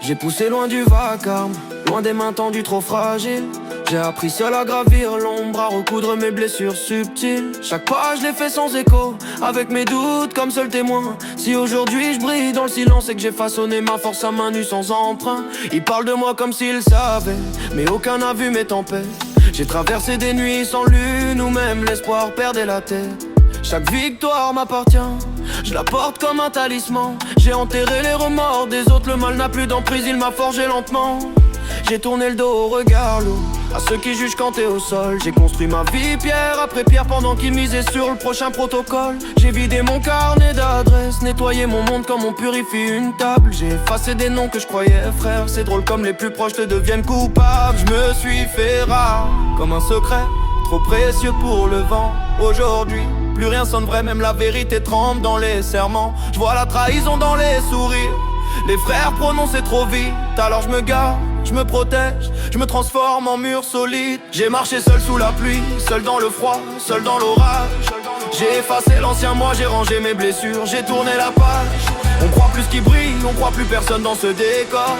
J'ai poussé loin du vacarme, loin des mains tendues trop fragiles. J'ai appris seul à gravir l'ombre, à recoudre mes blessures subtiles. Chaque pas je l'ai fait sans écho, avec mes doutes comme seul témoin. Si aujourd'hui je brille dans le silence et que j'ai façonné ma force à main nue sans emprunt. Ils parlent de moi comme s'ils savaient, mais aucun n'a vu mes tempêtes. J'ai traversé des nuits sans lune où même l'espoir perdait la tête. Chaque victoire m'appartient, je la porte comme un talisman. J'ai enterré les remords des autres, le mal n'a plus d'emprise, il m'a forgé lentement. J'ai tourné le dos au regard lourd, à ceux qui jugent quand t'es au sol. J'ai construit ma vie pierre après pierre pendant qu'ils misaient sur le prochain protocole. J'ai vidé mon carnet d'adresses, nettoyé mon monde comme on purifie une table. J'ai effacé des noms que je croyais frères, c'est drôle comme les plus proches te deviennent coupables. Je me suis fait rare, comme un secret, trop précieux pour le vent. Aujourd'hui, plus rien sonne vrai, même la vérité tremble dans les serments. Je vois la trahison dans les sourires, les frères prononcés trop vite. Alors je me gare, je me protège, je me transforme en mur solide. J'ai marché seul sous la pluie, seul dans le froid, seul dans l'orage. J'ai effacé l'ancien moi, j'ai rangé mes blessures, j'ai tourné la page. On croit plus qu'il brille, on croit plus personne dans ce décor.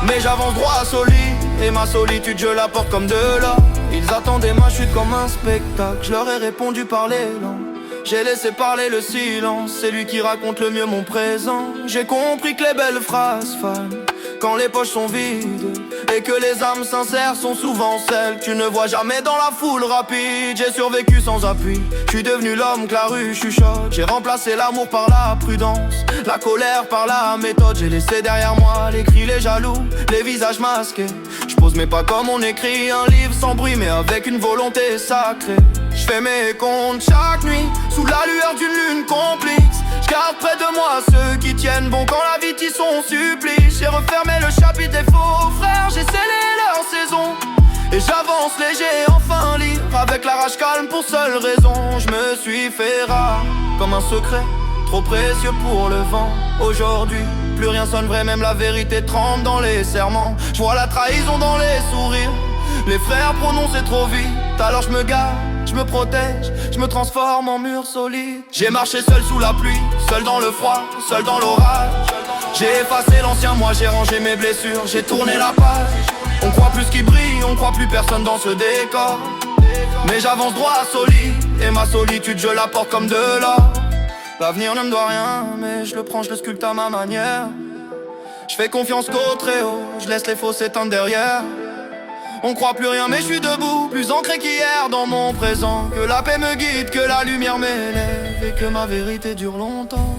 Mais j'avance droit solide, et ma solitude je la porte comme de l'or. Ils attendaient ma chute comme un spectacle, je leur ai répondu par l'élan. J'ai laissé parler le silence, c'est lui qui raconte le mieux mon présent. J'ai compris que les belles phrases fanent quand les poches sont vides, et que les âmes sincères sont souvent celles que tu ne vois jamais dans la foule rapide. J'ai survécu sans appui, je suis devenu l'homme que la rue chuchote. J'ai remplacé l'amour par la prudence, la colère par la méthode. J'ai laissé derrière moi les cris, les jaloux, les visages masqués. Je pose mes pas comme on écrit un livre sans bruit, mais avec une volonté sacrée. Je fais mes comptes chaque nuit, sous la lueur d'une lune complice. Je garde près de moi ceux qui tiennent bon quand la vie t'y son supplice. J'ai refermé le chapitre des faux frères, j'ai scellé leur saison. Et j'avance léger, enfin libre, avec la rage calme pour seule raison. Je me suis fait rare, comme un secret, trop précieux pour le vent. Aujourd'hui, plus rien sonne vrai, même la vérité tremble dans les serments. Je vois la trahison dans les sourires, les frères prononcés trop vite. Alors je me gare, je me protège, je me transforme en mur solide. J'ai marché seul sous la pluie, seul dans le froid, seul dans l'orage. J'ai effacé l'ancien moi, j'ai rangé mes blessures, j'ai tourné la page. On croit plus qu'il brille, on croit plus personne dans ce décor. Mais j'avance droit solide, et ma solitude je la porte comme de l'or. L'avenir ne me doit rien, mais je le prends, je le sculpte à ma manière. Je fais confiance qu'au très haut, je laisse les faux s'éteindre derrière. On croit plus rien mais je suis debout, plus ancré qu'hier dans mon présent. Que la paix me guide, que la lumière m'élève, et que ma vérité dure longtemps.